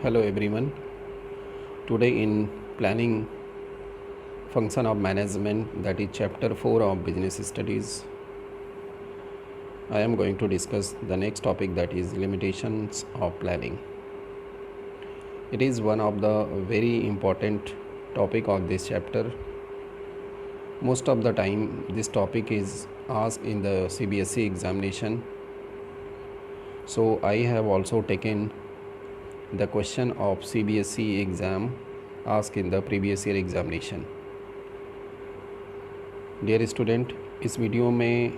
Hello everyone. Today in planning function of management, that is chapter 4 of business studies, I am going to discuss the next topic, that is limitations of planning. It is one of the very important topic of this chapter. Most of the time this topic is asked in the CBSE examination. So I have also taken the question of CBSE exam asked in the previous year examination. Dear student, इस video में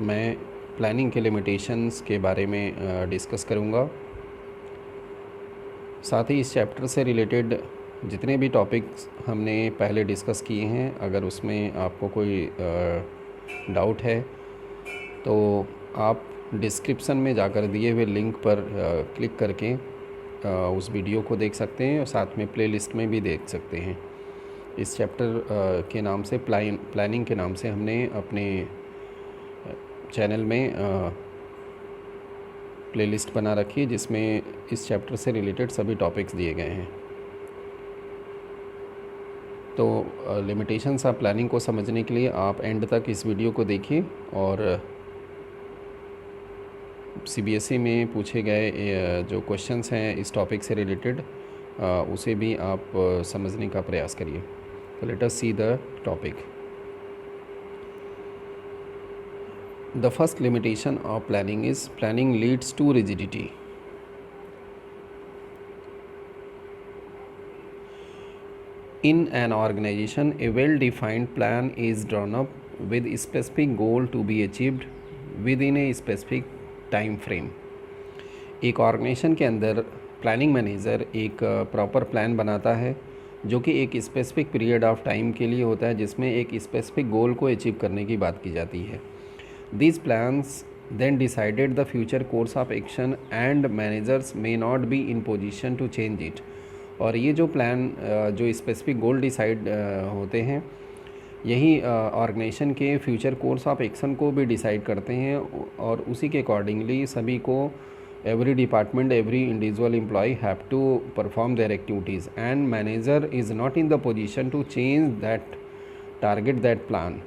मैं planning के limitations के बारे में discuss करूँगा। साथ ही इस चैप्टर से रिलेटेड जितने भी टॉपिक्स हमने पहले डिस्कस किए हैं, अगर उसमें आपको कोई डाउट है तो आप डिस्क्रिप्शन में जाकर दिए हुए लिंक पर क्लिक करके उस वीडियो को देख सकते हैं और साथ में प्लेलिस्ट में भी देख सकते हैं। इस चैप्टर के नाम से प्लानिंग के नाम से हमने अपने चैनल में प्लेलिस्ट बना रखी है जिसमें इस चैप्टर से रिलेटेड सभी टॉपिक्स दिए गए हैं। तो लिमिटेशंस ऑफ प्लानिंग को समझने के लिए आप एंड तक इस वीडियो को देखिए और CBSE में पूछे गए जो क्वेश्चंस हैं इस टॉपिक से रिलेटेड उसे भी आप समझने का प्रयास करिए। तो let us see the topic. The first limitation of planning is planning leads to rigidity. In an organization, a well-defined plan is drawn up with a specific goal to be achieved within a specific time frame. एक organisation के अंदर planning manager एक proper plan बनाता है जो कि एक specific period of time के लिए होता है, जिसमें एक स्पेसिफिक गोल को अचीव करने की बात की जाती है। These plans then decided the future course of action and managers may not be in position to change it. और ये जो प्लान जो स्पेसिफिक गोल डिसाइड होते हैं, यही ऑर्गेनाइजेशन के फ्यूचर कोर्स ऑफ एक्शन को भी डिसाइड करते हैं और उसी के अकॉर्डिंगली सभी को every department every individual employ have to perform their activities and manager is not in the position to change that target that plan.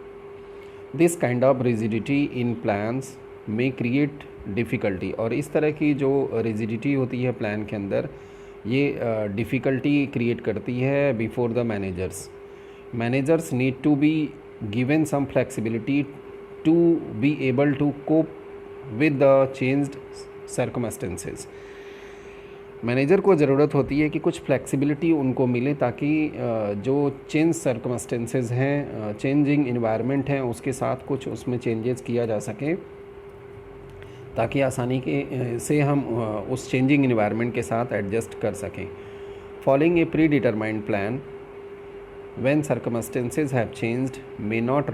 This kind of rigidity in plans में create difficulty. और इस तरह की जो rigidity होती है plan के अंदर, ये डिफ़िकल्टी क्रिएट करती है before the managers. Managers need to be given some flexibility to be able to cope with the changed circumstances। Manager को ज़रूरत होती है कि कुछ फ्लेक्सिबिलिटी उनको मिले ताकि जो चेंज सर्कमस्टेंसेस हैं, चेंजिंग इन्वायरमेंट हैं, उसके साथ कुछ उसमें चेंजेस किया जा सके ताकि आसानी के से हम उस चेंजिंग इन्वायरमेंट के साथ एडजस्ट कर सकें। Following A pre determined plan when circumstances have changed may not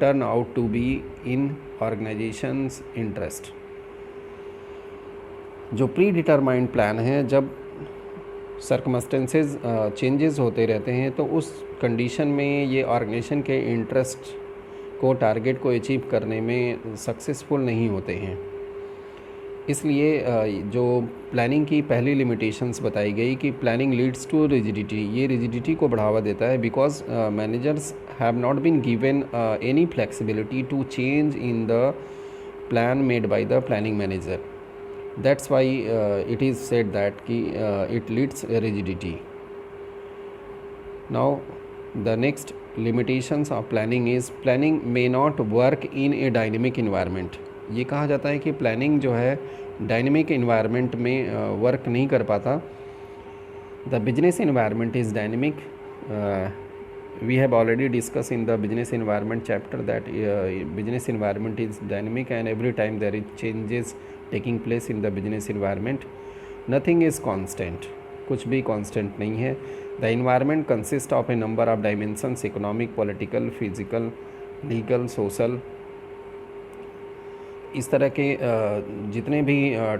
turn out to be in organization's interest। जो प्री डिटरमाइंड प्लान है, जब सर्कमस्टेंसेज चेंजेस होते रहते हैं तो उस कंडीशन में ये ऑर्गेनाइजेशन के इंटरेस्ट को, टारगेट को अचीव करने में सक्सेसफुल नहीं होते हैं। इसलिए जो प्लानिंग की पहली लिमिटेशंस बताई गई कि प्लानिंग लीड्स टू रिजिडिटी, ये रिजिडिटी को बढ़ावा देता है because managers have not been given any flexibility to change in the plan made by the planning manager. That's why it is said that कि it leads rigidity. Now the next limitations of planning is planning may not work in a dynamic environment. ये कहा जाता है कि planning जो है dynamic environment में work नहीं कर पाता। The business environment is dynamic. We have already discuss in the business environment chapter that business environment is dynamic and every time there is changes taking place in the business environment. Nothing is constant, कुछ भी constant नहीं है। The environment consist of a number of dimensions, economic, political, physical, legal, social. इस तरह के जितने भी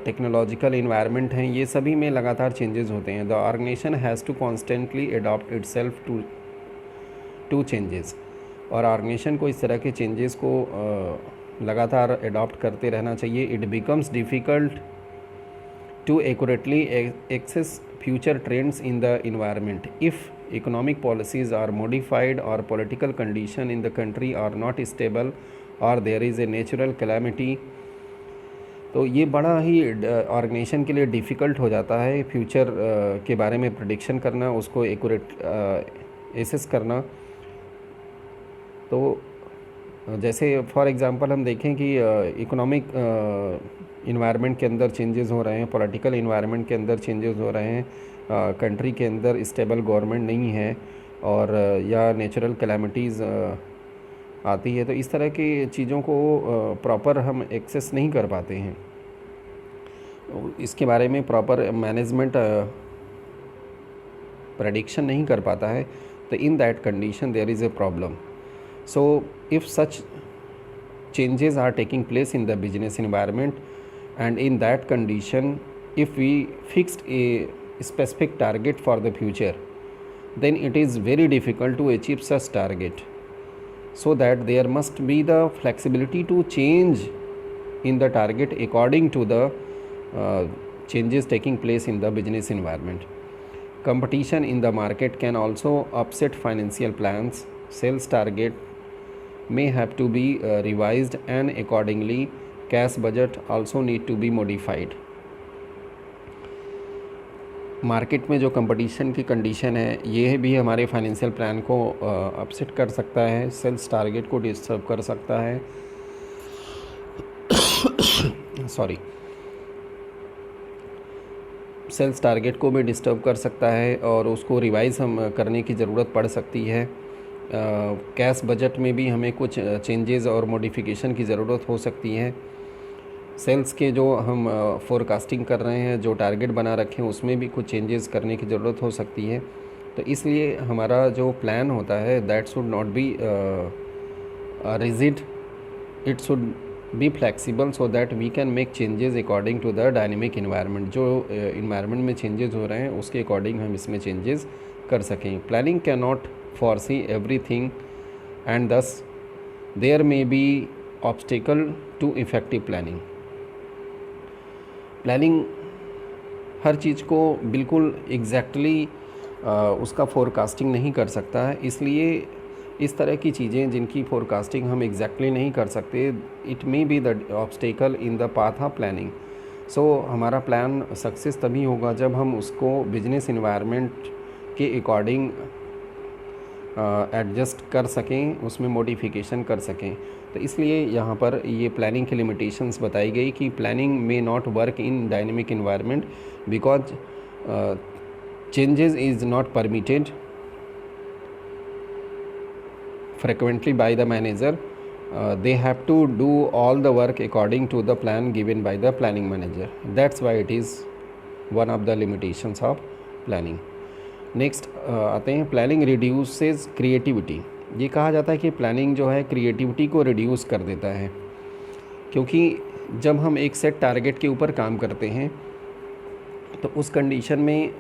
technological environment हैं, ये सभी में लगातार चेंजेस होते हैं। The organisation has to constantly adopt itself to changes. और ऑर्गेनाइजेशन को इस तरह के चेंजेस को लगातार अडॉप्ट करते रहना चाहिए। It becomes difficult to accurately assess future trends in the environment. If economic policies are modified or political condition in the country are not stable or there is a natural calamity, तो ये बड़ा ही organisation के लिए difficult हो जाता है future के बारे में प्रेडिक्शन करना, उसको एक्यूरेट एसेस करना। तो जैसे फॉर एग्ज़ाम्पल हम देखें कि इकोनॉमिक इन्वायरमेंट के अंदर चेंजेस हो रहे हैं, पॉलिटिकल इन्वायरमेंट के अंदर चेंजेस हो रहे हैं, कंट्री के अंदर स्टेबल गवर्नमेंट नहीं है और या नेचुरल कैलामिटीज़ आती है, तो इस तरह की चीज़ों को प्रॉपर हम एक्सेस नहीं कर पाते हैं, इसके बारे में प्रॉपर मैनेजमेंट प्रेडिक्शन नहीं कर पाता है। तो in that condition there is a problem. So if such changes are taking place in the business environment, and in that condition if we fixed a specific target for the future, then it is very difficult to achieve such target, so that there must be the flexibility to change in the target according to the changes taking place in the business environment. Competition in the market can also upset financial plans. Sales target may have to be revised, and accordingly cash budget also need to be modified. Market में जो competition की condition है ये भी हमारे financial plan को upset कर सकता है, सेल्स टारगेट को डिस्टर्ब कर सकता है सॉरी सेल्स टारगेट को भी डिस्टर्ब कर सकता है और उसको रिवाइज हम करने की ज़रूरत पड़ सकती है। कैश बजट में भी हमें कुछ चेंजेस और मॉडिफिकेशन की ज़रूरत हो सकती है। सेल्स के जो हम फोरकास्टिंग कर रहे हैं, जो टारगेट बना रखे हैं, उसमें भी कुछ चेंजेस करने की ज़रूरत हो सकती है। तो इसलिए हमारा जो प्लान होता है that should not be rigid, it should be flexible, so that we can make changes according to the dynamic environment. जो इन्वायरमेंट में चेंजेस हो रहे हैं उसके अकॉर्डिंग हम इसमें चेंजेस कर सकें। Planning can not foresee everything, and thus there may be obstacle to effective planning. Planning हर चीज़ को बिल्कुल एग्जैक्टली उसका फोरकास्टिंग नहीं कर सकता है, इसलिए इस तरह की चीज़ें जिनकी फोरकास्टिंग हम एग्जैक्टली नहीं कर सकते, it may be the obstacle in the path of planning. So हमारा प्लान सक्सेस तभी होगा जब हम उसको बिजनेस इन्वायरमेंट के अकॉर्डिंग एडजस्ट कर सकें, उसमें मॉडिफिकेशन कर सकें। तो इसलिए यहाँ पर ये प्लानिंग की लिमिटेशंस बताई गई कि planning may not work in dynamic environment because changes is not permitted frequently by the manager. They have to do all the work according to the plan given by the planning manager. That's why it is one of the limitations of planning. Next आते हैं planning reduces creativity. ये कहा जाता है कि planning जो है creativity को रिड्यूस कर देता है, क्योंकि जब हम एक सेट टारगेट के ऊपर काम करते हैं तो उस कंडीशन में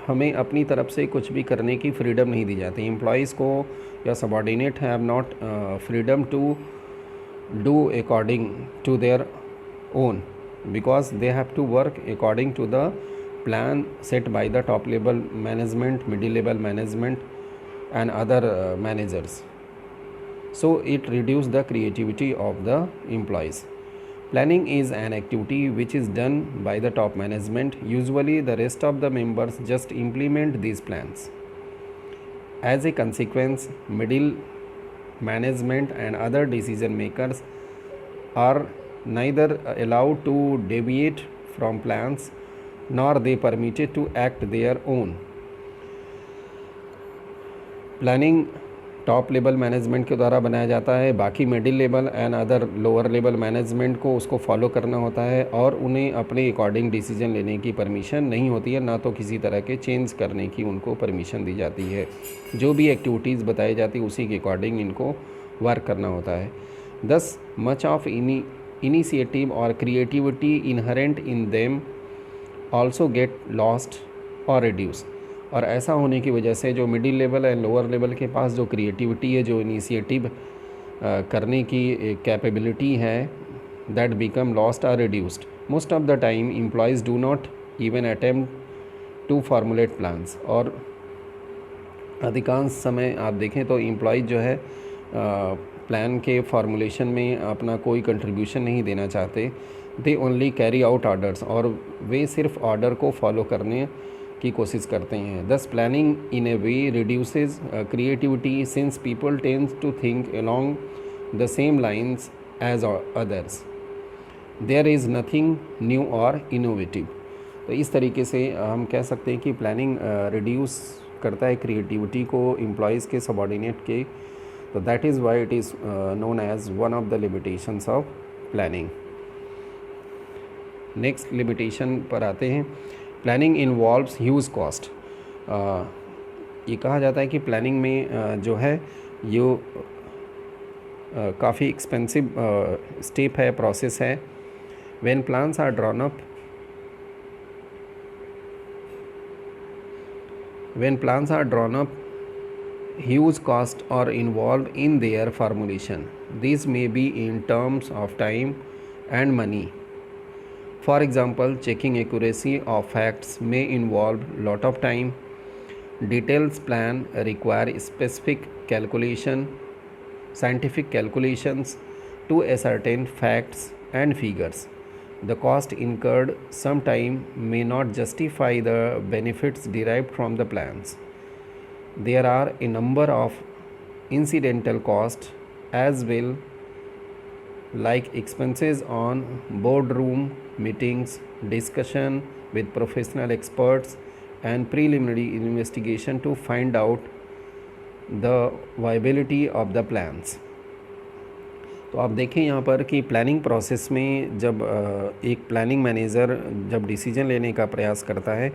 हमें अपनी तरफ से कुछ भी करने की फ्रीडम नहीं दी जाती। एम्प्लॉयज़ को या subordinate have not freedom to do according to their own, because they have to work according to the plan set by the top level management, middle level management and other managers. So it reduces the creativity of the employees. Planning is an activity which is done by the top management. Usually the rest of the members just implement these plans. As a consequence, middle management and other decision makers are neither allowed to deviate from plans nor they permitted to act their own. Planning top level management के द्वारा बनाया जाता है, बाकी middle level and other lower level management को उसको follow करना होता है और उन्हें अपने अकॉर्डिंग डिसीजन लेने की परमिशन नहीं होती है, ना तो किसी तरह के चेंज करने की उनको परमिशन दी जाती है। जो भी एक्टिविटीज़ बताई जाती है उसी के अकॉर्डिंग इनको वर्क करना होता है। दस मच ऑफ इनिशिएटिव और creativity inherent in them also get lost और रिड्यूस। और ऐसा होने की वजह से जो middle level and lower level के पास जो क्रिएटिविटी है, जो इनिशिएटिव करने की कैपेबिलिटी है, दैट बिकम लॉस्ट और reduced. Most of the time employees do not even attempt to formulate plans। और अधिकांश समय आप देखें तो एम्प्लॉयज़ जो है प्लान के फॉर्मुलेशन में अपना कोई कंट्रीब्यूशन नहीं देना चाहते। They only carry out orders, और वे सिर्फ ऑर्डर को फॉलो करने की कोशिश करते हैं। Thus planning in a way reduces creativity since people tends to think along the same lines as others. There is nothing new और इनोवेटिव। तो इस तरीके से हम कह सकते हैं कि प्लानिंग रिड्यूस करता है क्रिएटिविटी को एम्प्लॉयज़ के, सबॉर्डिनेट के। तो that is why it is known as one of the limitations of planning. Next limitation पर आते हैं। Planning involves huge cost. ये कहा जाता है कि प्लानिंग में जो है ये काफ़ी एक्सपेंसिव स्टेप है, प्रोसेस है। When plans are drawn up, when plans are drawn up, huge costs are involved in their formulation. These may be in terms of time and money. For example, checking accuracy of facts may involve lot of time. Details plan require specific calculation, scientific calculations to ascertain facts and figures. The cost incurred sometime may not justify the benefits derived from the plans. There are a number of incidental costs as well, like expenses on boardroom meetings, discussion with professional experts, and preliminary investigation to find out the viability of the plans. तो आप देखें यहाँ पर कि planning process में जब एक planning manager जब डिसीजन लेने का प्रयास करता है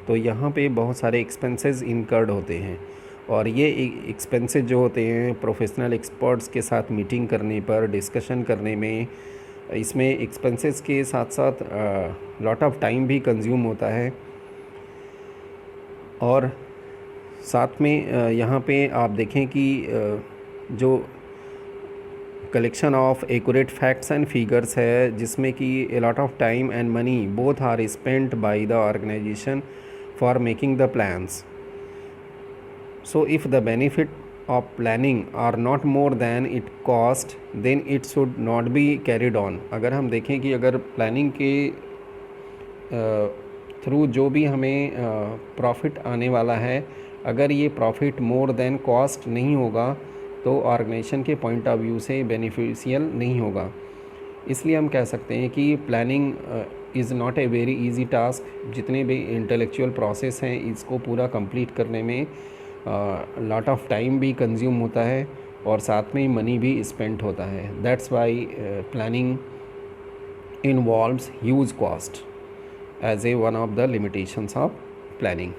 तो यहाँ पे बहुत सारे एक्सपेंसेस इनकर्ड होते हैं। और ये एक्सपेंसेस जो होते हैं प्रोफेशनल एक्सपर्ट्स के साथ मीटिंग करने पर, डिस्कशन करने में, इसमें एक्सपेंसेस के साथ साथ लॉट ऑफ टाइम भी कंज्यूम होता है। और साथ में यहाँ पे आप देखें कि जो collection of accurate facts and figures है, जिसमें कि a lot of time and money both are spent by the organisation for making the plans. So if the benefit of planning are not more than it cost, then it should not be carried on. अगर हम देखें कि अगर planning के through जो भी हमें profit आने वाला है, अगर ये प्रॉफिट मोर देन कॉस्ट नहीं होगा तो ऑर्गेनाइजेशन के पॉइंट ऑफ व्यू से बेनिफिशियल नहीं होगा। इसलिए हम कह सकते हैं कि planning is not a very easy task. जितने भी इंटेलेक्चुअल प्रोसेस हैं इसको पूरा कंप्लीट करने में लॉट ऑफ टाइम भी कंज्यूम होता है और साथ में मनी भी स्पेंड होता है। That's why planning involves huge cost as a one of the limitations of planning.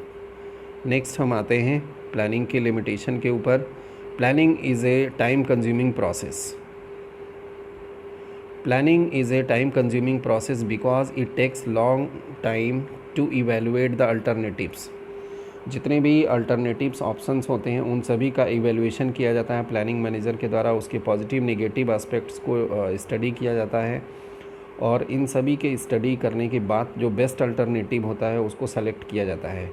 Next हम आते हैं प्लानिंग के लिमिटेशन के ऊपर। Planning is a time consuming process. Planning is a time consuming process because it takes long time to evaluate the alternatives. जितने भी alternatives options होते हैं उन सभी का इवेल्युएशन किया जाता है प्लानिंग मैनेजर के द्वारा। उसके पॉजिटिव नेगेटिव एस्पेक्ट्स को स्टडी किया जाता है और इन सभी के स्टडी करने के बाद जो बेस्ट अल्टरनेटिव होता है उसको सेलेक्ट किया जाता है।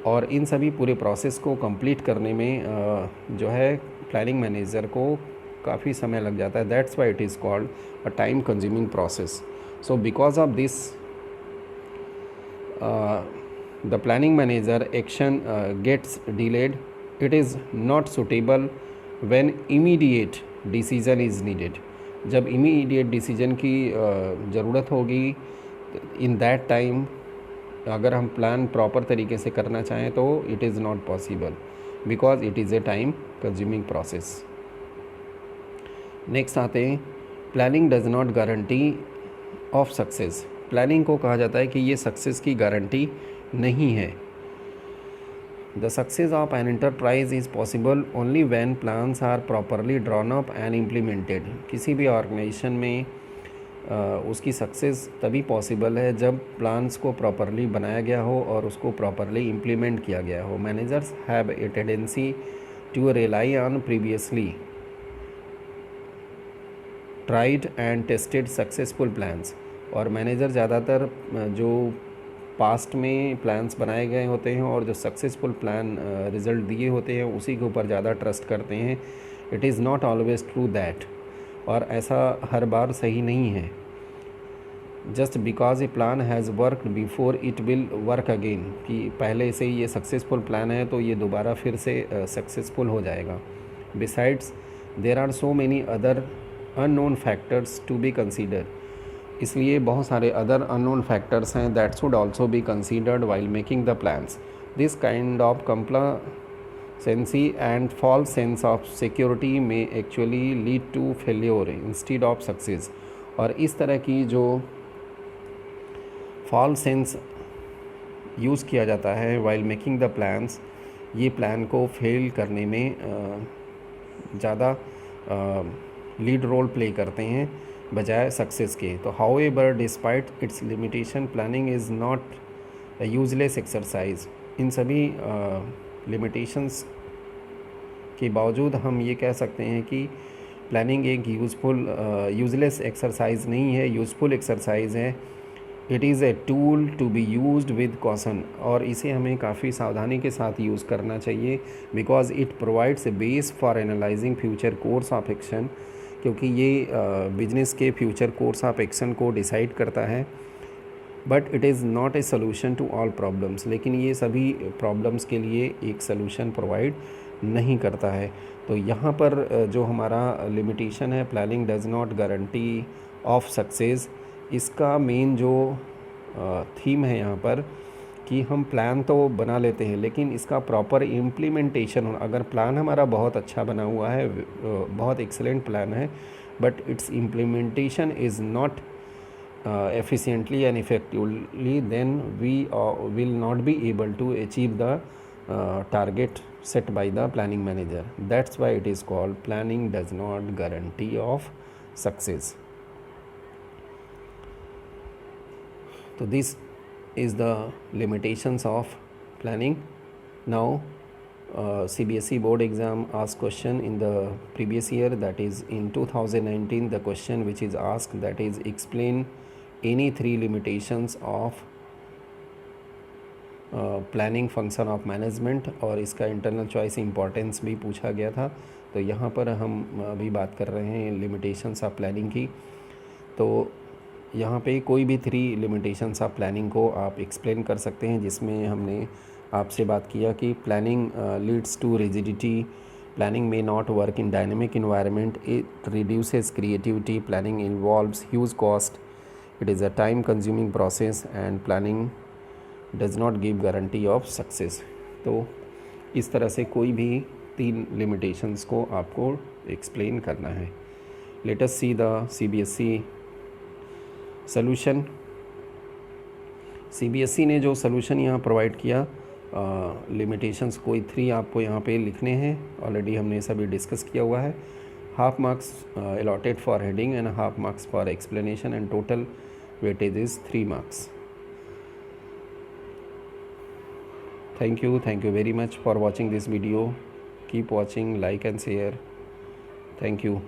और इन सभी पूरे प्रोसेस को कंप्लीट करने में जो है प्लानिंग मैनेजर को काफ़ी समय लग जाता है। That's why it is called a time consuming process. So because of this the planning manager action gets delayed. It is not suitable when immediate decision is needed. जब इमीडिएट डिसीजन की ज़रूरत होगी इन दैट टाइम अगर हम plan proper तरीके से करना चाहें तो it is not possible because it is A time consuming process. Next आते हैं planning does not guarantee of success. Planning को कहा जाता है कि ये सक्सेस की गारंटी नहीं है। The success of an enterprise is possible only when plans are properly drawn up and implemented. किसी भी ऑर्गेनाइजेशन में उसकी सक्सेस तभी पॉसिबल है जब प्लान्स को प्रॉपरली बनाया गया हो और उसको प्रॉपरली इम्प्लीमेंट किया गया हो। Managers have a tendency to rely on previously tried and tested successful plans. और मैनेजर ज़्यादातर जो पास्ट में प्लान्स बनाए गए होते हैं और जो सक्सेसफुल प्लान रिज़ल्ट दिए होते हैं उसी के ऊपर ज़्यादा ट्रस्ट करते हैं. It is not always true that, और ऐसा हर बार सही नहीं है. Just because A plan has work before it will work again, कि पहले से ही ये सक्सेसफुल प्लान है तो ये दोबारा फिर से सक्सेसफुल हो जाएगा. Besides there are so many other unknown factors to be consider, इसलिए बहुत सारे अदर अननोन फैक्टर्स हैं that should also be considered while making the plans. This kind of complacency and false sense of security may actually lead to failure instead of success. और इस तरह की जो false sense use किया जाता है while making the plans, ये plan को फेल करने में ज़्यादा लीड रोल प्ले करते हैं बजाय सक्सेस के. तो however despite its limitation planning is not useless exercise. इन सभी लिमिटेशंस के बावजूद हम ये कह सकते हैं कि प्लानिंग एक यूज़लेस एक्सरसाइज नहीं है, यूज़फुल एक्सरसाइज है. It is a tool to be used with caution, और इसे हमें काफ़ी सावधानी के साथ यूज़ करना चाहिए. Because it provides a base for analysing future course of action, क्योंकि ये बिजनेस के फ्यूचर कोर्स ऑफ एक्शन को डिसाइड करता है. But it is not a solution to all problems, लेकिन ये सभी प्रॉब्लम्स के लिए एक सोल्यूशन प्रोवाइड नहीं करता है. तो यहाँ पर जो हमारा लिमिटेशन है, planning does not guarantee of success, इसका मेन जो थीम है यहाँ पर कि हम प्लान तो बना लेते हैं लेकिन इसका प्रॉपर इम्प्लीमेंटेशन होना. अगर प्लान हमारा बहुत अच्छा बना हुआ है, बहुत एक्सेलेंट प्लान है, but it's implementation is not efficiently and effectively, then we will not be able to achieve the target set by the planning manager. That's why it is called planning does not guarantee of success. So this is the limitations of planning. Now CBSE board exam asked question in the previous year, that is in 2019. The question which is asked, that is explain any three limitations of planning function of management, और इसका internal choice importance भी पूछा गया था. तो यहाँ पर हम अभी बात कर रहे हैं लिमिटेशंस ऑफ प्लानिंग की. तो यहाँ पे कोई भी 3 लिमिटेशंस ऑफ प्लानिंग को आप एक्सप्लेन कर सकते हैं, जिसमें हमने आपसे बात किया कि planning leads to rigidity, planning may not work in dynamic environment, it reduces creativity, planning involves huge cost, it is a time consuming process, and planning does not give guarantee of success. तो इस तरह से कोई भी 3 limitations को आपको explain करना है. Let us see the CBSE solution. CBSE ने जो solution यहाँ provide किया, लिमिटेशंस कोई 3 आपको यहाँ पे लिखने हैं. ऑलरेडी हमने सभी डिस्कस किया हुआ है. Half marks allotted for heading and half marks for explanation, and total weightage is 3 marks. Thank you very much for watching this video. Keep watching, like and share. Thank you.